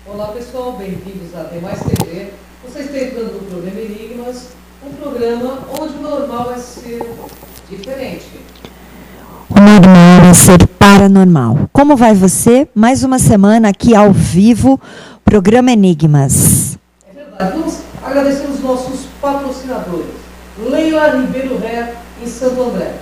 Olá pessoal, bem-vindos a Tem Mais TV. Você está entrando no programa Enigmas, um programa onde o normal é ser diferente. O normal é ser paranormal. Como vai você? Mais uma semana aqui ao vivo, programa Enigmas. É verdade. Vamos agradecer os nossos patrocinadores. Leila Ribeiro Ré, em Santo André.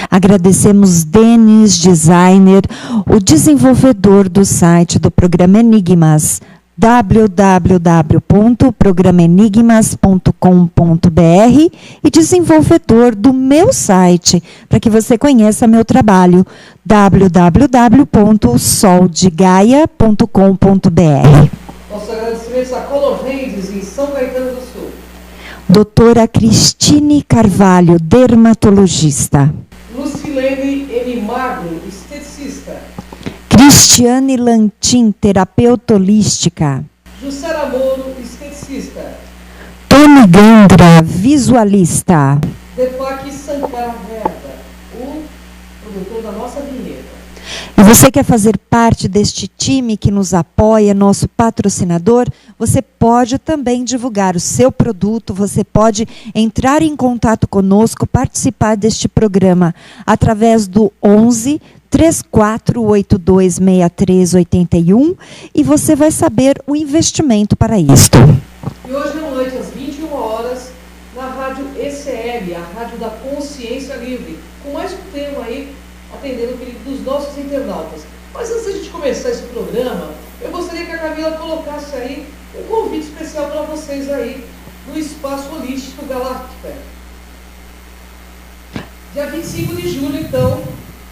Agradecemos Denis Designer, o desenvolvedor do site do programa Enigmas, www.programenigmas.com.br e desenvolvedor do meu site, para que você conheça meu trabalho, www.soldegaia.com.br. Nossos agradecimentos a Color Hands, em São Caetano do Sul. Doutora Cristine Carvalho, dermatologista. Lucilene M. Magno, esteticista. Cristiane Lantin, terapeuta holística. Jussara Moro, esteticista. Tony Gandra, visualista. Deepak Sankar Verda, o produtor da nossa vinheta. E você quer fazer parte deste time que nos apoia, nosso patrocinador? Você pode também divulgar o seu produto, você pode entrar em contato conosco, participar deste programa através do 11 34826381 e você vai saber o investimento para isto. E hoje à noite, às 21 horas, na Rádio ECL, a Rádio da Consciência Livre, com mais um tema aí, atendendo o pedido dos nossos internautas. Mas antes da gente começar esse programa, eu gostaria que a Camila colocasse aí um convite especial para vocês aí no Espaço Holístico Galáctica. Dia 25 de julho, então,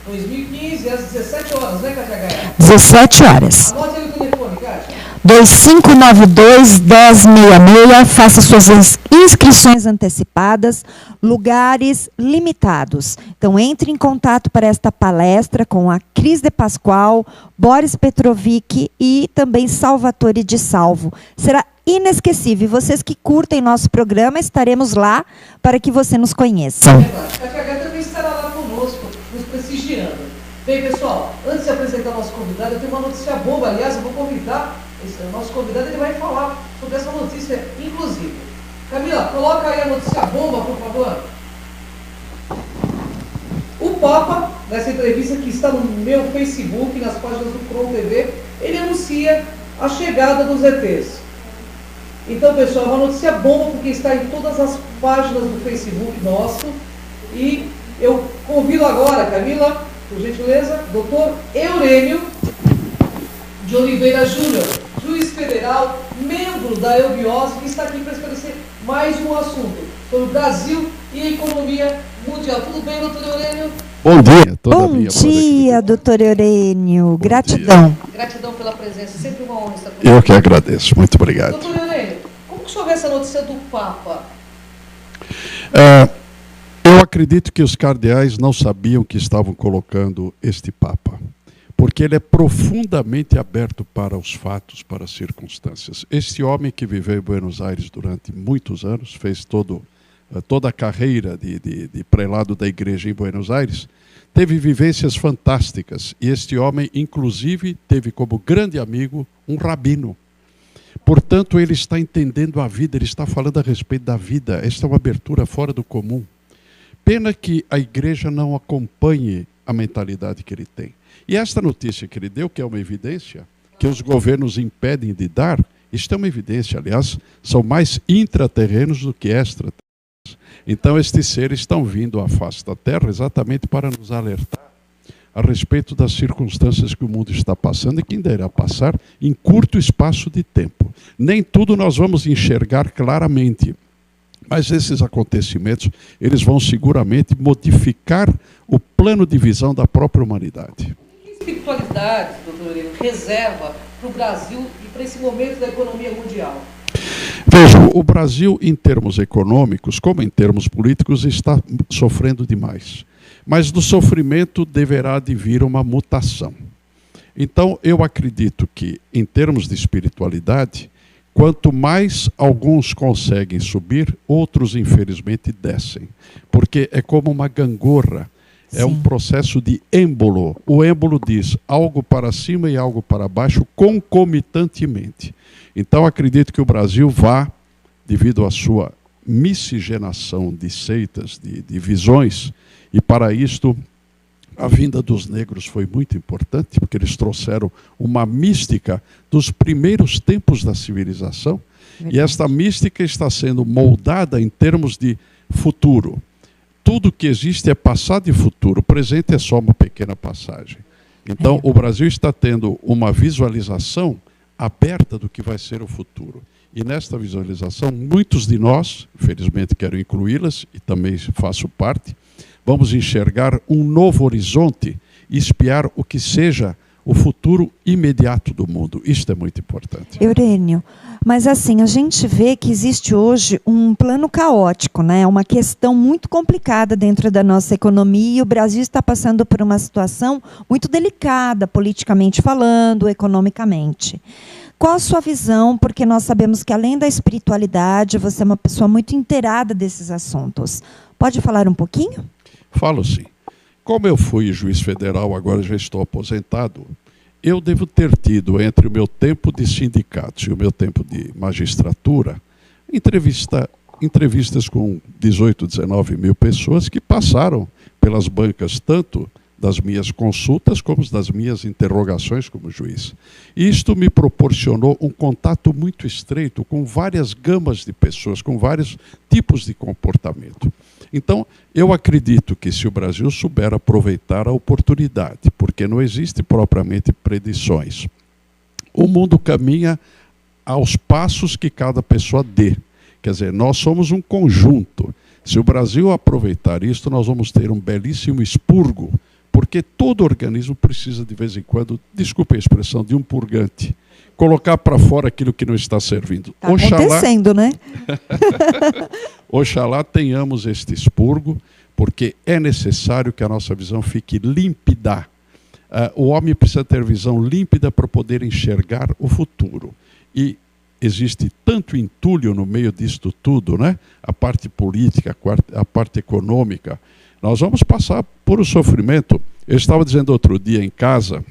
2015, às 17 horas, né, Cátia Gaia? 17 horas. Anote aí o telefone, Cátia. 2592-1066, faça suas inscrições antecipadas, lugares limitados. Então, entre em contato para esta palestra com a Cris de Pascoal, Boris Petrovic e também Salvatore de Salvo. Será inesquecível. Vocês que curtem nosso programa, estaremos lá para que você nos conheça. É verdade. Cátia Gaia também estará lá conosco, nos prestigiando. Bem, pessoal, antes de apresentar o nosso convidado, eu tenho uma notícia boa. Aliás, eu vou convidar o nosso convidado, ele vai falar sobre essa notícia, inclusive. Camila, coloca aí a notícia bomba, por favor. O Papa, nessa entrevista que está no meu Facebook, nas páginas do Cron TV, ele anuncia a chegada dos ETs. Então, pessoal, uma notícia bomba, porque está em todas as páginas do Facebook nosso. E eu convido agora, Camila, por gentileza, doutor Eurênio de Oliveira Júnior, juiz federal, membro da Eubiose, que está aqui para esclarecer mais um assunto sobre o Brasil e a economia mundial. Tudo bem, doutor Eurênio? Bom dia. Bom dia, doutor Eurênio. Gratidão. Gratidão pela presença, sempre uma honra estar com você. Eu que agradeço, muito obrigado. Doutor Eurênio, como que o senhor vê essa notícia do Papa? Eu acredito que os cardeais não sabiam que estavam colocando este Papa, porque ele é profundamente aberto para os fatos, para as circunstâncias. Este homem que viveu em Buenos Aires durante muitos anos, fez toda a carreira de prelado da igreja em Buenos Aires, teve vivências fantásticas. E este homem, inclusive, teve como grande amigo um rabino. Portanto, ele está entendendo a vida, ele está falando a respeito da vida. Esta é uma abertura fora do comum. Pena que a igreja não acompanhe a mentalidade que ele tem. E esta notícia que ele deu, que é uma evidência, que os governos impedem de dar, isto é uma evidência. Aliás, são mais intraterrenos do que extraterrenos. Então, estes seres estão vindo à face da Terra exatamente para nos alertar a respeito das circunstâncias que o mundo está passando e que ainda irá passar em curto espaço de tempo. Nem tudo nós vamos enxergar claramente, mas esses acontecimentos, eles vão seguramente modificar o plano de visão da própria humanidade. Que espiritualidade, doutor Eurênio, reserva para o Brasil e para esse momento da economia mundial? Veja, o Brasil, em termos econômicos, como em termos políticos, está sofrendo demais. Mas do sofrimento deverá de vir uma mutação. Então, eu acredito que, em termos de espiritualidade, quanto mais alguns conseguem subir, outros, infelizmente, descem. Porque é como uma gangorra. É um processo de êmbolo. O êmbolo diz algo para cima e algo para baixo concomitantemente. Então, acredito que o Brasil vá, devido à sua miscigenação de seitas, de visões, e para isto a vinda dos negros foi muito importante, porque eles trouxeram uma mística dos primeiros tempos da civilização, e esta mística está sendo moldada em termos de futuro. Tudo que existe é passado e futuro, o presente é só uma pequena passagem. Então, o Brasil está tendo uma visualização aberta do que vai ser o futuro. E nesta visualização, muitos de nós, infelizmente quero incluí-las, e também faço parte, vamos enxergar um novo horizonte e espiar o que seja o futuro imediato do mundo. Isto é muito importante. Eurênio, mas assim, a gente vê que existe hoje um plano caótico, né? Uma questão muito complicada dentro da nossa economia, e o Brasil está passando por uma situação muito delicada, politicamente falando, economicamente. Qual a sua visão? Porque nós sabemos que, além da espiritualidade, você é uma pessoa muito inteirada desses assuntos. Pode falar um pouquinho? Falo sim. Como eu fui juiz federal, agora já estou aposentado, eu devo ter tido, entre o meu tempo de sindicatos e o meu tempo de magistratura, entrevistas com 18, 19 mil pessoas que passaram pelas bancas tanto das minhas consultas como das minhas interrogações como juiz. E isto me proporcionou um contato muito estreito com várias gamas de pessoas, com vários tipos de comportamento. Então, eu acredito que se o Brasil souber aproveitar a oportunidade, porque não existe propriamente predições, o mundo caminha aos passos que cada pessoa dê. Quer dizer, nós somos um conjunto. Se o Brasil aproveitar isto, nós vamos ter um belíssimo expurgo, porque todo organismo precisa, de vez em quando, desculpe a expressão, de um purgante. Colocar para fora aquilo que não está servindo. Está acontecendo, né? Oxalá tenhamos este expurgo, porque é necessário que a nossa visão fique límpida. O homem precisa ter visão límpida para poder enxergar o futuro. E existe tanto entulho no meio disto tudo, né? A parte política, a parte econômica. Nós vamos passar por um sofrimento. Eu estava dizendo outro dia em casa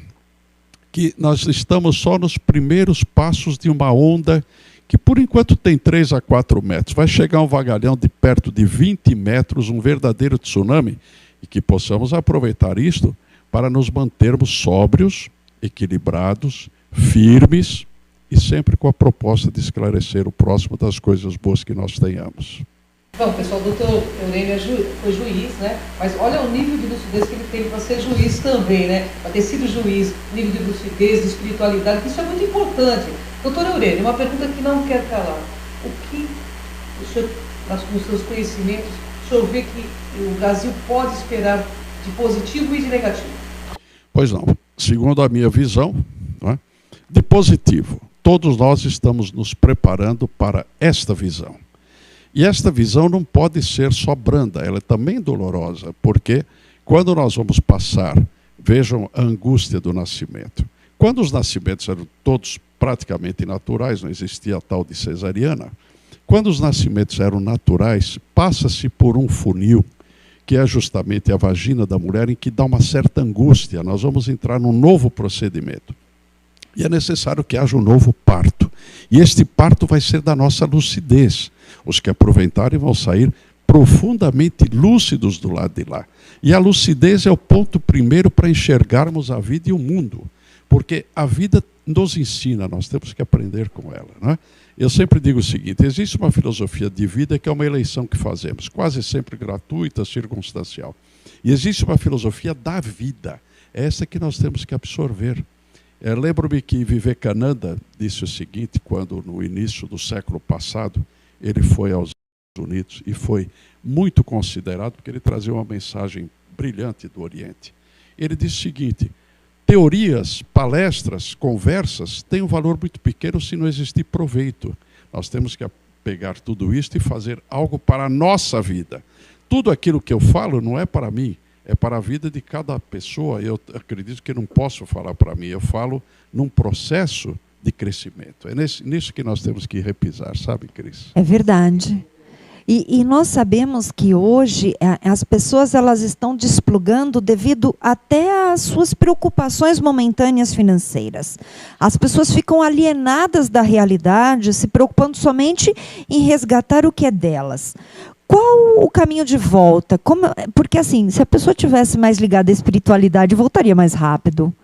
que nós estamos só nos primeiros passos de uma onda que por enquanto tem 3 a 4 metros. Vai chegar um vagalhão de perto de 20 metros, um verdadeiro tsunami, e que possamos aproveitar isto para nos mantermos sóbrios, equilibrados, firmes e sempre com a proposta de esclarecer o próximo das coisas boas que nós tenhamos. Então, pessoal, o doutor Eurênio foi juiz, né? Mas olha o nível de lucidez que ele teve para ser juiz também, né? Para ter sido juiz, nível de lucidez, de espiritualidade, que isso é muito importante. Doutor Eurênio, uma pergunta que não quer calar. O que o senhor, com os seus conhecimentos, o senhor vê que o Brasil pode esperar de positivo e de negativo? Pois não. Segundo a minha visão, né, de positivo, todos nós estamos nos preparando para esta visão. E esta visão não pode ser só branda, ela é também dolorosa, porque quando nós vamos passar, vejam a angústia do nascimento. Quando os nascimentos eram todos praticamente naturais, não existia a tal de cesariana, quando os nascimentos eram naturais, passa-se por um funil, que é justamente a vagina da mulher, em que dá uma certa angústia. Nós vamos entrar num novo procedimento. E é necessário que haja um novo parto. E este parto vai ser da nossa lucidez. Os que aproveitarem vão sair profundamente lúcidos do lado de lá. E a lucidez é o ponto primeiro para enxergarmos a vida e o mundo. Porque a vida nos ensina, nós temos que aprender com ela, não é? Eu sempre digo o seguinte, existe uma filosofia de vida que é uma eleição que fazemos, quase sempre gratuita, circunstancial. E existe uma filosofia da vida, é essa que nós temos que absorver. Lembro-me que Vivekananda disse o seguinte, quando no início do século passado, ele foi aos Estados Unidos e foi muito considerado, porque ele trazia uma mensagem brilhante do Oriente. Ele disse o seguinte, teorias, palestras, conversas têm um valor muito pequeno se não existir proveito. Nós temos que pegar tudo isso e fazer algo para a nossa vida. Tudo aquilo que eu falo não é para mim, é para a vida de cada pessoa. Eu acredito que não posso falar para mim, eu falo num processo de crescimento. É nisso que nós temos que repisar, sabe, Cris? É verdade. E nós sabemos que hoje as pessoas elas estão desplugando devido até às suas preocupações momentâneas financeiras. As pessoas ficam alienadas da realidade, se preocupando somente em resgatar o que é delas. Qual o caminho de volta? Porque assim, se a pessoa tivesse mais ligada à espiritualidade, voltaria mais rápido.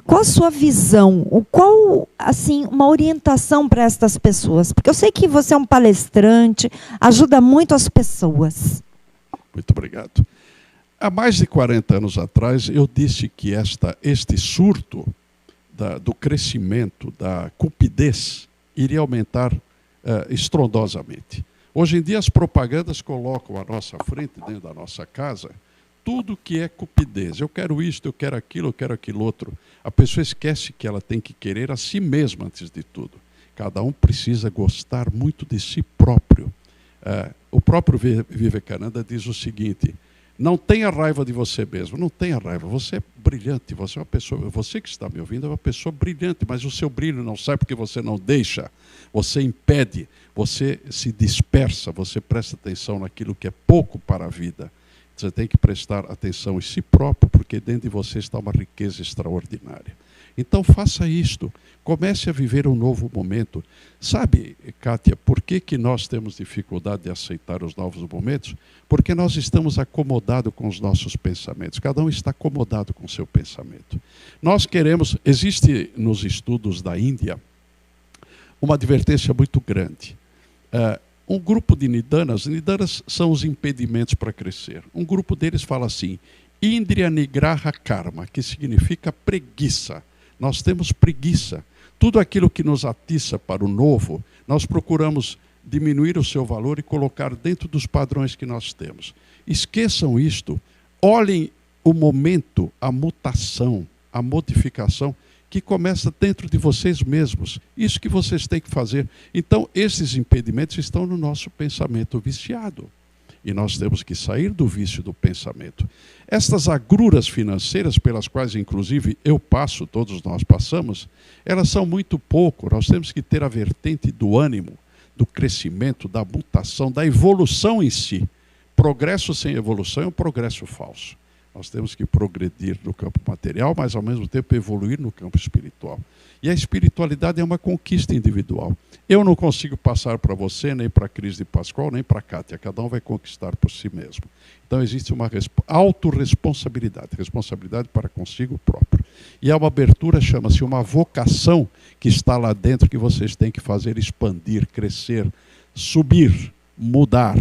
Qual a sua visão? Qual, assim, uma orientação para estas pessoas? Porque eu sei que você é um palestrante, ajuda muito as pessoas. Muito obrigado. Há mais de 40 anos atrás, eu disse que este surto do crescimento, da cupidez, iria aumentar estrondosamente. Hoje em dia, as propagandas colocam à nossa frente, dentro da nossa casa, tudo que é cupidez. Eu quero isto, eu quero aquilo outro. A pessoa esquece que ela tem que querer a si mesma antes de tudo. Cada um precisa gostar muito de si próprio. O próprio Vivekananda diz o seguinte: não tenha raiva de você mesmo, não tenha raiva. Você é brilhante, você é uma pessoa, você que está me ouvindo é uma pessoa brilhante, mas o seu brilho não sai porque você não deixa, você impede, você se dispersa, você presta atenção naquilo que é pouco para a vida. Você tem que prestar atenção em si próprio, porque dentro de você está uma riqueza extraordinária. Então faça isto, comece a viver um novo momento. Sabe, Kátia, por que nós temos dificuldade de aceitar os novos momentos? Porque nós estamos acomodados com os nossos pensamentos. Cada um está acomodado com o seu pensamento. Nós queremos, existe nos estudos da Índia uma advertência muito grande. Um grupo de nidanas são os impedimentos para crescer. Um grupo deles fala assim: Indriya Nigraha Karma, que significa preguiça. Nós temos preguiça. Tudo aquilo que nos atiça para o novo, nós procuramos diminuir o seu valor e colocar dentro dos padrões que nós temos. Esqueçam isto. Olhem o momento, a mutação, a modificação que começa dentro de vocês mesmos. Isso que vocês têm que fazer. Então, esses impedimentos estão no nosso pensamento viciado. E nós temos que sair do vício do pensamento. Estas agruras financeiras, pelas quais, inclusive, eu passo, todos nós passamos, elas são muito pouco. Nós temos que ter a vertente do ânimo, do crescimento, da mutação, da evolução em si. Progresso sem evolução é um progresso falso. Nós temos que progredir no campo material, mas ao mesmo tempo evoluir no campo espiritual. E a espiritualidade é uma conquista individual. Eu não consigo passar para você, nem para a Cris de Pascoal, nem para a Kátia. Cada um vai conquistar por si mesmo. Então existe uma autorresponsabilidade, responsabilidade para consigo próprio. E há uma abertura, chama-se uma vocação, que está lá dentro, que vocês têm que fazer expandir, crescer, subir, mudar,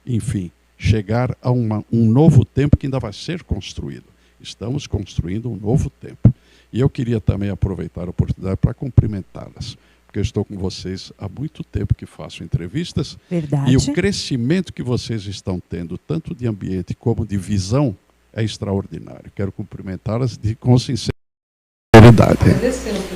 enfim. Chegar a um novo tempo que ainda vai ser construído. Estamos construindo um novo tempo. E eu queria também aproveitar a oportunidade para cumprimentá-las, porque eu estou com vocês há muito tempo que faço entrevistas. Verdade. E o crescimento que vocês estão tendo, tanto de ambiente como de visão, é extraordinário. Quero cumprimentá-las com sinceridade.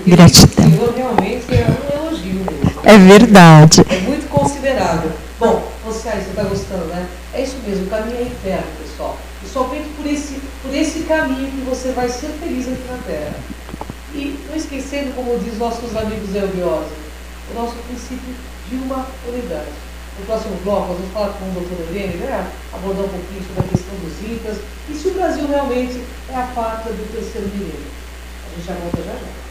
Gratidão. Realmente é um elogio mesmo. É verdade. É muito considerável. Bom, você está gostando, né? É isso mesmo, o caminho é interno, pessoal. E somente por esse caminho que você vai ser feliz aqui na Terra. E não esquecendo, como diz nossos amigos Elviosa, o nosso princípio de uma unidade. No próximo bloco, nós vamos falar com o Dr. Helene, né? Abordar um pouquinho sobre a questão dos Incas e se o Brasil realmente é a pátria do terceiro milênio. A gente já volta já já.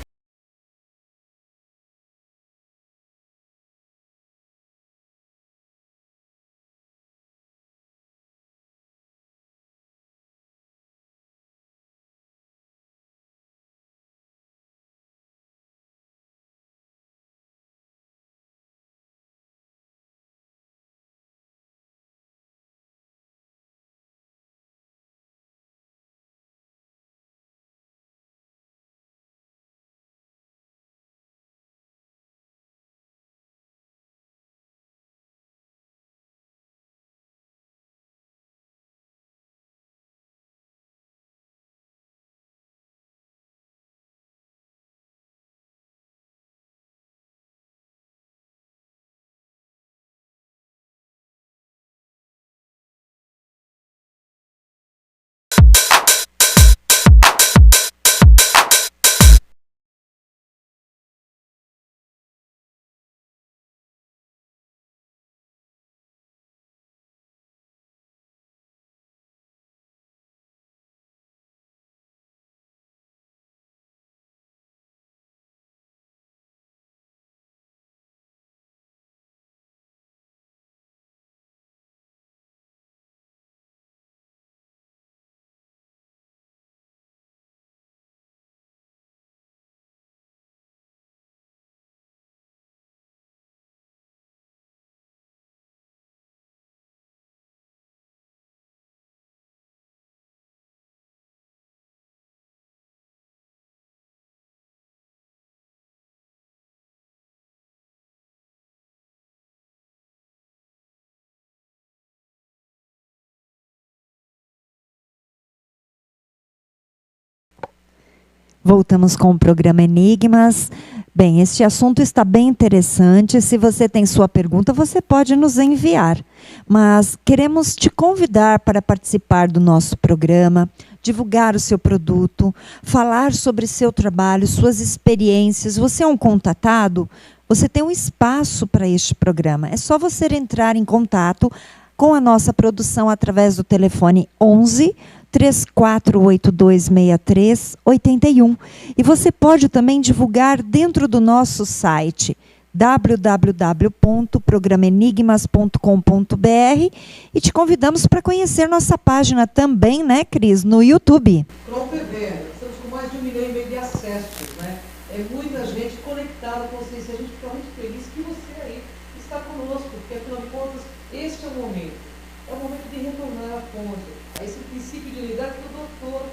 Voltamos com o programa Enigmas. Bem, este assunto está bem interessante. Se você tem sua pergunta, você pode nos enviar. Mas queremos te convidar para participar do nosso programa, divulgar o seu produto, falar sobre seu trabalho, suas experiências. Você é um contatado? Você tem um espaço para este programa. É só você entrar em contato com a nossa produção através do telefone 11 34826381. E você pode também divulgar dentro do nosso site www.programenigmas.com.br e te convidamos para conhecer nossa página também, né, Cris, no YouTube. Cron TV, estamos com mais de 1,5 milhão de acessos, né? É muita gente conectada com vocês. A gente fica muito feliz que você aí está conosco, porque afinal de contas, este é o momento. É o momento de retornar a fonte, a esse princípio de unidade que o doutor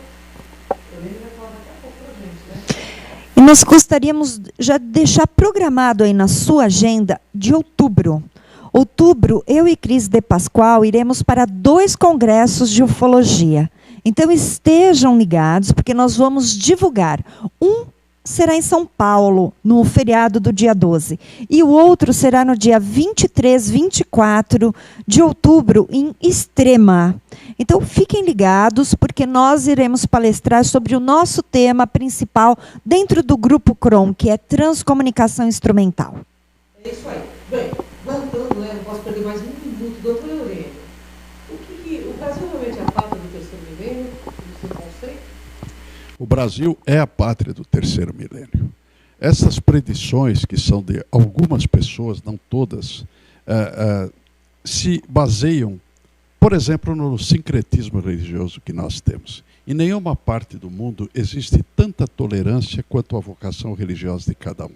Eurênio vai falar daqui a pouco para a gente, né? E nós gostaríamos já de deixar programado aí na sua agenda de outubro. Outubro, eu e Cris de Pascoal iremos para 2 congressos de ufologia. Então estejam ligados, porque nós vamos divulgar. Um será em São Paulo, no feriado do dia 12. E o outro será no dia 23, 24 de outubro, em Extrema. Então, fiquem ligados, porque nós iremos palestrar sobre o nosso tema principal dentro do Grupo Cron, que é Transcomunicação Instrumental. É isso aí. Bem, voltando, né, não posso perder mais um minuto, doutor Eurênio. O Brasil realmente é a pátria do terceiro milênio, do seu conceito? O Brasil é a pátria do terceiro milênio. Essas predições, que são de algumas pessoas, não todas, se baseiam, por exemplo, no sincretismo religioso que nós temos. Em nenhuma parte do mundo existe tanta tolerância quanto a vocação religiosa de cada um.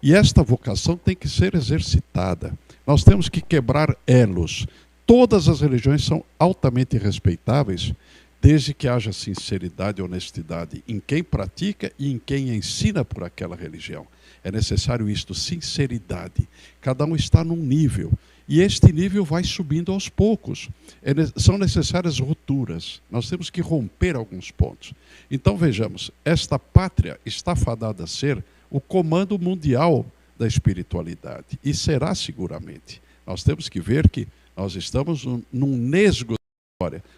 E esta vocação tem que ser exercitada. Nós temos que quebrar elos. Todas as religiões são altamente respeitáveis, desde que haja sinceridade e honestidade em quem pratica e em quem ensina por aquela religião. É necessário isto, sinceridade. Cada um está num nível, e este nível vai subindo aos poucos. São necessárias rupturas, nós temos que romper alguns pontos. Então vejamos, esta pátria está fadada a ser o comando mundial da espiritualidade, e será seguramente. Nós temos que ver que nós estamos num nesgo.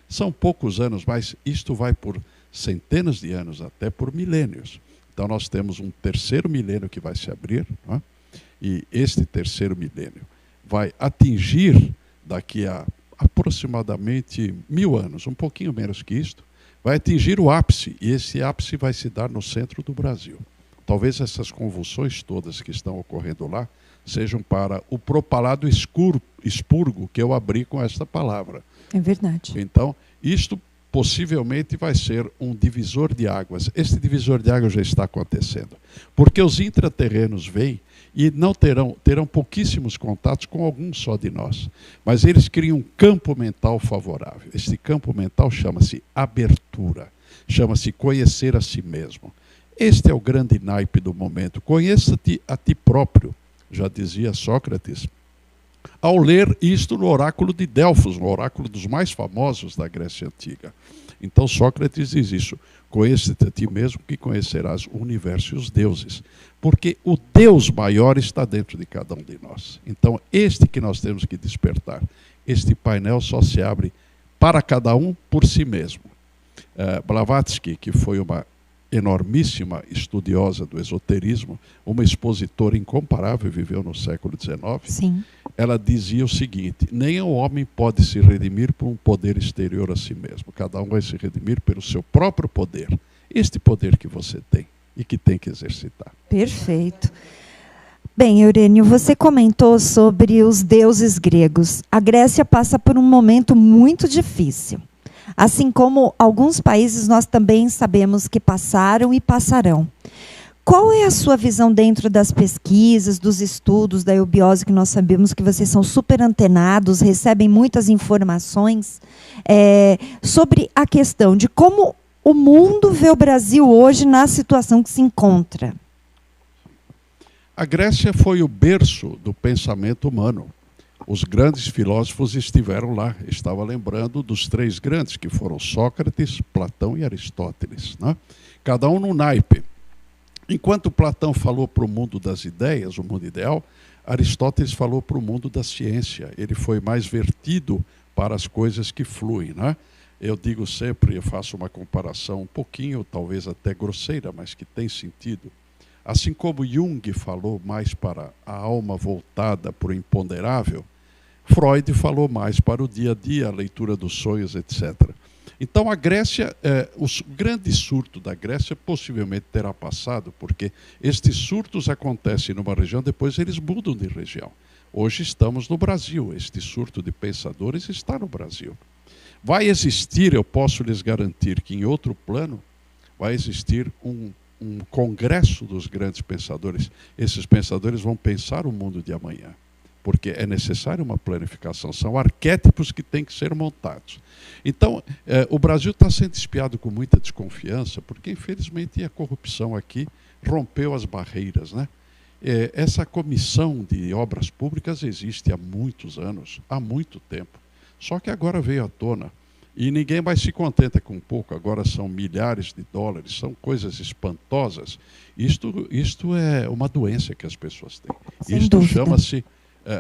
São poucos anos, mas isto vai por centenas de anos, até por milênios. Então nós temos um terceiro milênio que vai se abrir, não é? E este terceiro milênio vai atingir, daqui a aproximadamente 1000 anos, um pouquinho menos que isto, vai atingir o ápice, e esse ápice vai se dar no centro do Brasil. Talvez essas convulsões todas que estão ocorrendo lá sejam para o propalado expurgo que eu abri com esta palavra. É verdade. Então, isto possivelmente vai ser um divisor de águas. Este divisor de águas já está acontecendo. Porque os intraterrenos vêm e não terão pouquíssimos contatos com algum só de nós. Mas eles criam um campo mental favorável. Este campo mental chama-se abertura. Chama-se conhecer a si mesmo. Este é o grande naipe do momento. Conheça-te a ti próprio, já dizia Sócrates, ao ler isto no oráculo de Delfos, no oráculo dos mais famosos da Grécia Antiga. Então Sócrates diz isso: conheça-te a ti mesmo que conhecerás o universo e os deuses. Porque o Deus maior está dentro de cada um de nós. Então este que nós temos que despertar, este painel só se abre para cada um por si mesmo. Blavatsky, que foi uma enormíssima estudiosa do esoterismo, uma expositora incomparável, viveu no século XIX. Sim. Ela dizia o seguinte: nem o homem pode se redimir por um poder exterior a si mesmo. Cada um vai se redimir pelo seu próprio poder. Este poder que você tem e que tem que exercitar. Perfeito. Bem, Eurênio, você comentou sobre os deuses gregos. A Grécia passa por um momento muito difícil. Assim como alguns países nós também sabemos que passaram e passarão. Qual é a sua visão dentro das pesquisas, dos estudos da eubiose, que nós sabemos que vocês são super antenados, recebem muitas informações, sobre a questão de como o mundo vê o Brasil hoje na situação que se encontra? A Grécia foi o berço do pensamento humano. Os grandes filósofos estiveram lá. Estava lembrando dos 3 grandes, que foram Sócrates, Platão e Aristóteles, né? Cada um num naipe. Enquanto Platão falou para o mundo das ideias, o mundo ideal, Aristóteles falou para o mundo da ciência. Ele foi mais vertido para as coisas que fluem, né? Eu digo sempre, eu faço uma comparação um pouquinho, talvez até grosseira, mas que tem sentido. Assim como Jung falou mais para a alma voltada para o imponderável, Freud falou mais para o dia a dia, a leitura dos sonhos, etc. Então a Grécia, o grande surto da Grécia possivelmente terá passado, porque estes surtos acontecem numa região, depois eles mudam de região. Hoje estamos no Brasil, este surto de pensadores está no Brasil. Vai existir, eu posso lhes garantir que em outro plano, vai existir um congresso dos grandes pensadores. Esses pensadores vão pensar o mundo de amanhã, porque é necessária uma planificação. São arquétipos que têm que ser montados. Então, o Brasil está sendo espiado com muita desconfiança, porque, infelizmente, a corrupção aqui rompeu as barreiras, né? Essa comissão de obras públicas existe há muitos anos, há muito tempo. Só que agora veio à tona. E ninguém mais se contenta com pouco, agora são milhares de dólares, são coisas espantosas. Isto é uma doença que as pessoas têm. Sem Isto dúvida. chama-se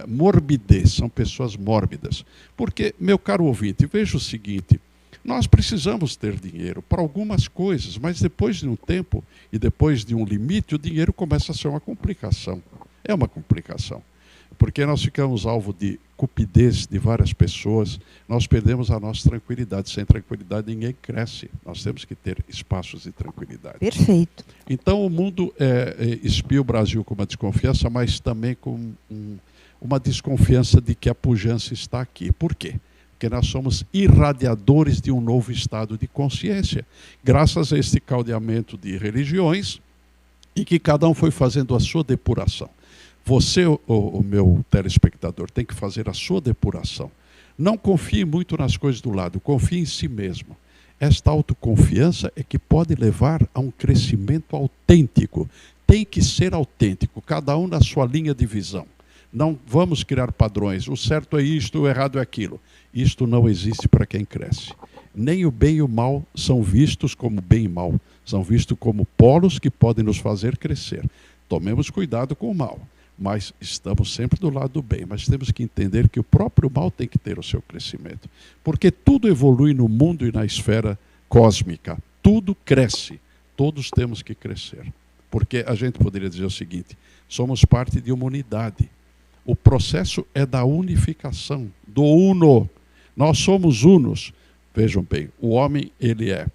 morbidez, são pessoas mórbidas. Porque, meu caro ouvinte, veja o seguinte, nós precisamos ter dinheiro para algumas coisas, mas depois de um tempo e depois de um limite, o dinheiro começa a ser uma complicação. É uma complicação. Porque nós ficamos alvo de cupidez de várias pessoas, nós perdemos a nossa tranquilidade. Sem tranquilidade ninguém cresce. Nós temos que ter espaços de tranquilidade. Perfeito. Então o mundo espia o Brasil com uma desconfiança, mas também com uma desconfiança de que a pujança está aqui. Por quê? Porque nós somos irradiadores de um novo estado de consciência, graças a este caldeamento de religiões, e que cada um foi fazendo a sua depuração. Você, o meu telespectador, tem que fazer a sua depuração. Não confie muito nas coisas do lado, confie em si mesmo. Esta autoconfiança é que pode levar a um crescimento autêntico. Tem que ser autêntico, cada um na sua linha de visão. Não vamos criar padrões, o certo é isto, o errado é aquilo. Isto não existe para quem cresce. Nem o bem e o mal são vistos como bem e mal, são vistos como polos que podem nos fazer crescer. Tomemos cuidado com o mal. Mas estamos sempre do lado do bem. Mas temos que entender que o próprio mal tem que ter o seu crescimento. Porque tudo evolui no mundo e na esfera cósmica. Tudo cresce. Todos temos que crescer. Porque a gente poderia dizer o seguinte, somos parte de uma unidade. O processo é da unificação, do uno. Nós somos unos. Vejam bem, o homem ele é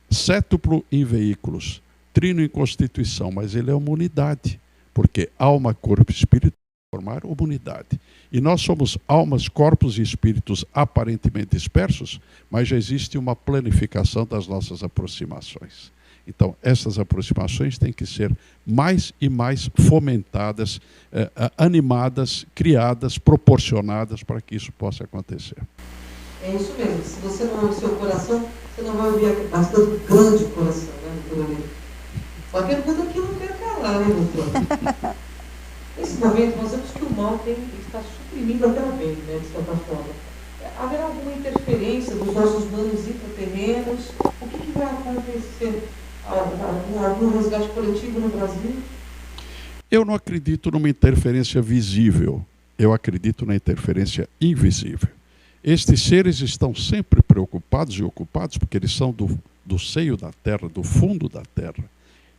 cétuplo em veículos, trino em constituição, mas ele é uma unidade. Porque alma, corpo e espírito formar uma unidade. E nós somos almas, corpos e espíritos aparentemente dispersos, mas já existe uma planificação das nossas aproximações. Então, essas aproximações têm que ser mais e mais fomentadas, animadas, criadas, proporcionadas para que isso possa acontecer. É isso mesmo. Se você não ouve o seu coração, você não vai ouvir bastante grande coração, né, doutor? Só que muda aqui não quer calar, né, doutor? Nesse momento, nós vemos que o mal está suprimindo até o bem, né, de certa forma. Haverá alguma interferência dos nossos danos intraterrenos? O que vai acontecer? Algum resgate coletivo no Brasil? Eu não acredito numa interferência visível. Eu acredito na interferência invisível. Estes seres estão sempre preocupados e ocupados porque eles são do seio da Terra, do fundo da Terra.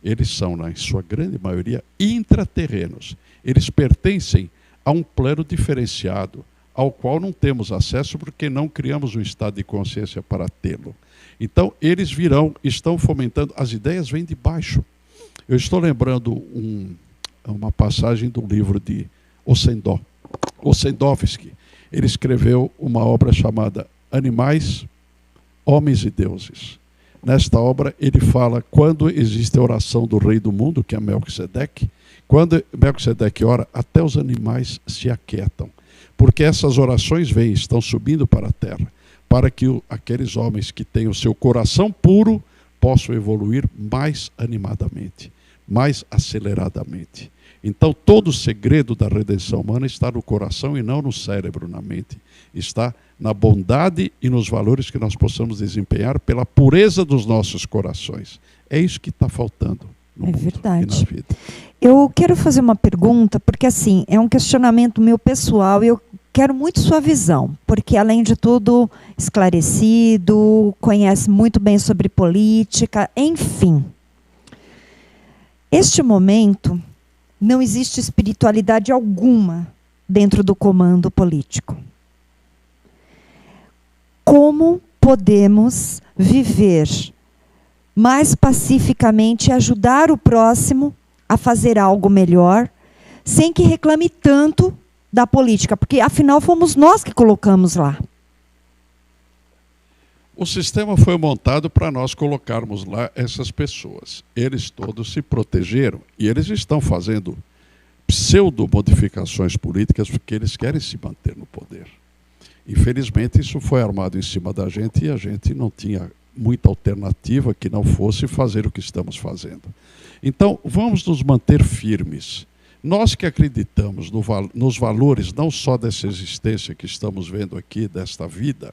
Eles são, na sua grande maioria, intraterrenos. Eles pertencem a um plano diferenciado, ao qual não temos acesso porque não criamos um estado de consciência para tê-lo. Então, eles virão, estão fomentando, as ideias vêm de baixo. Eu estou lembrando uma passagem do livro de Ossendowski. Ele escreveu uma obra chamada Animais, Homens e Deuses. Nesta obra, ele fala quando existe a oração do rei do mundo, que é Melquisedeque, quando Melquisedeque ora, até os animais se aquietam. Porque essas orações estão subindo para a terra, para que aqueles homens que têm o seu coração puro possam evoluir mais animadamente, mais aceleradamente. Então, todo o segredo da redenção humana está no coração e não no cérebro, na mente. Está na bondade e nos valores que nós possamos desempenhar pela pureza dos nossos corações. É isso que está faltando no mundo verdade. e na vida. Eu quero fazer uma pergunta, porque assim, é um questionamento meu pessoal e eu quero muito sua visão, porque além de tudo, esclarecido, conhece muito bem sobre política, enfim. Este momento, não existe espiritualidade alguma dentro do comando político. Como podemos viver mais pacificamente e ajudar o próximo a fazer algo melhor, sem que reclame tanto da política? Porque, afinal, fomos nós que colocamos lá. O sistema foi montado para nós colocarmos lá essas pessoas. Eles todos se protegeram e eles estão fazendo pseudo-modificações políticas porque eles querem se manter no poder. Infelizmente, isso foi armado em cima da gente e a gente não tinha muita alternativa que não fosse fazer o que estamos fazendo. Então, vamos nos manter firmes. Nós que acreditamos nos valores não só dessa existência que estamos vendo aqui, desta vida,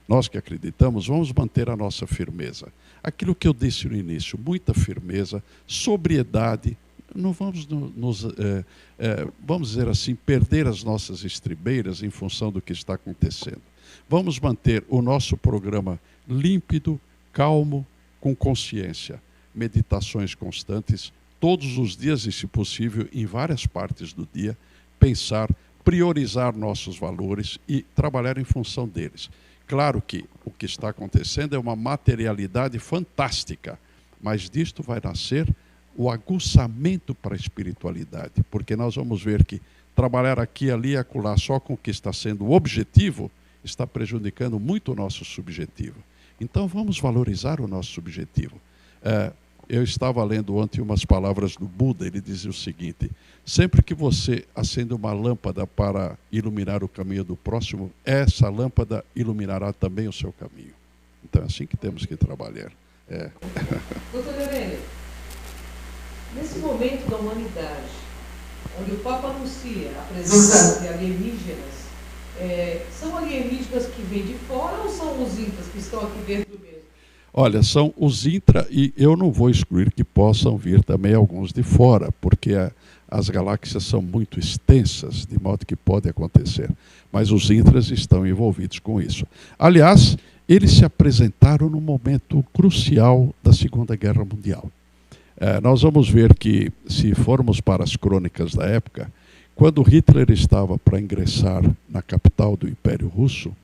nós que acreditamos, vamos manter a nossa firmeza. Aquilo que eu disse no início, muita firmeza, sobriedade. Não vamos, vamos dizer assim, perder as nossas estribeiras em função do que está acontecendo. Vamos manter o nosso programa límpido, calmo, com consciência. Meditações constantes, todos os dias e, se possível, em várias partes do dia, pensar, priorizar nossos valores e trabalhar em função deles. Claro que o que está acontecendo é uma materialidade fantástica, mas disto vai nascer o aguçamento para a espiritualidade, porque nós vamos ver que trabalhar aqui, ali e acolá só com o que está sendo o objetivo está prejudicando muito o nosso subjetivo. Então vamos valorizar o nosso subjetivo. Eu estava lendo ontem umas palavras do Buda, ele dizia o seguinte: sempre que você acende uma lâmpada para iluminar o caminho do próximo, essa lâmpada iluminará também o seu caminho. Então é assim que temos que trabalhar. Doutor Aurélio, nesse momento da humanidade, onde o Papa anuncia a presença de alienígenas, são alienígenas que vêm de fora ou são os incas que estão aqui dentro mesmo? Olha, são os intra, e eu não vou excluir que possam vir também alguns de fora, porque as galáxias são muito extensas, de modo que pode acontecer. Mas os intras estão envolvidos com isso. Aliás, eles se apresentaram num momento crucial da Segunda Guerra Mundial. Nós vamos ver que, se formos para as crônicas da época, quando Hitler estava para ingressar na capital do Império Russo,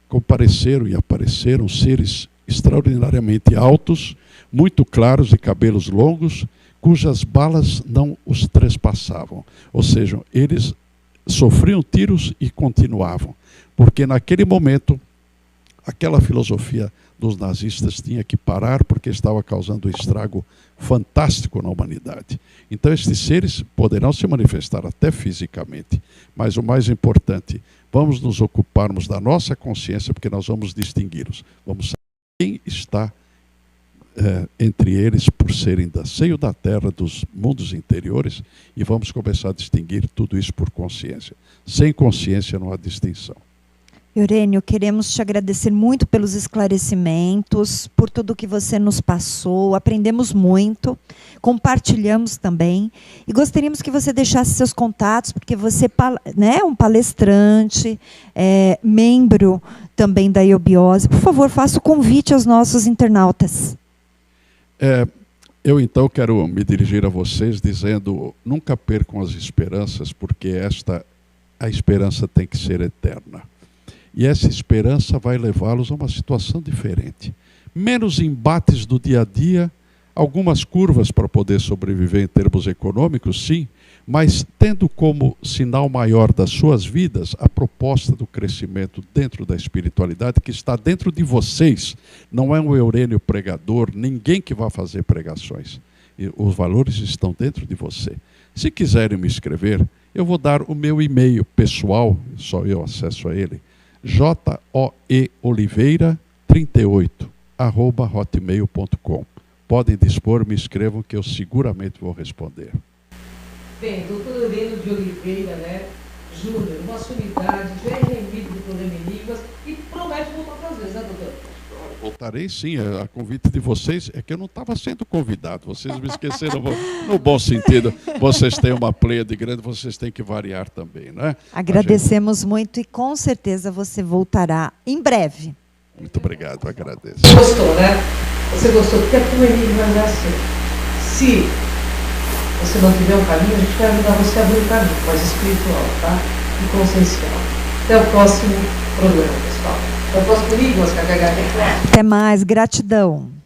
compareceram e apareceram seres extraordinariamente altos, muito claros, de cabelos longos, cujas balas não os trespassavam. Ou seja, eles sofriam tiros e continuavam, porque naquele momento aquela filosofia dos nazistas tinha que parar porque estava causando um estrago fantástico na humanidade. Então estes seres poderão se manifestar até fisicamente, mas o mais importante, vamos nos ocuparmos da nossa consciência, porque nós vamos distingui-los. Vamos saber quem está entre eles por serem da seio da terra, dos mundos interiores, e vamos começar a distinguir tudo isso por consciência. Sem consciência não há distinção. Eurênio, queremos te agradecer muito pelos esclarecimentos, por tudo que você nos passou, aprendemos muito, compartilhamos também, e gostaríamos que você deixasse seus contatos, porque você é um palestrante, membro também da Iobiose. Por favor, faça o convite aos nossos internautas. Eu então quero me dirigir a vocês dizendo, nunca percam as esperanças, porque a esperança tem que ser eterna. E essa esperança vai levá-los a uma situação diferente. Menos embates do dia a dia, algumas curvas para poder sobreviver em termos econômicos, sim, mas tendo como sinal maior das suas vidas a proposta do crescimento dentro da espiritualidade que está dentro de vocês. Não é um Eurênio pregador, ninguém que vá fazer pregações. E os valores estão dentro de você. Se quiserem me escrever, eu vou dar o meu e-mail pessoal, só eu acesso a ele, joeoliveira38@hotmail.com. Podem dispor, me escrevam que eu seguramente vou responder. Bem, doutor Eurênio de Oliveira, Júnior, uma sumidade, já é remido do problema em línguas e promete voltar para as vezes, né, doutor? Voltarei sim, a convite de vocês. É que eu não estava sendo convidado, vocês me esqueceram no bom sentido. Vocês têm uma pleiade grande, vocês têm que variar também, não é? Agradecemos muito e com certeza você voltará em breve. Muito obrigado, agradeço. Gostou, né? Você gostou? Porque a tua enigma é assim. Se você não tiver um caminho, a gente vai ajudar você a abrir um caminho mais espiritual, tá? E consciencial. Até o próximo programa, pessoal. Até o próximo Enigmas, KKH. Até mais, gratidão.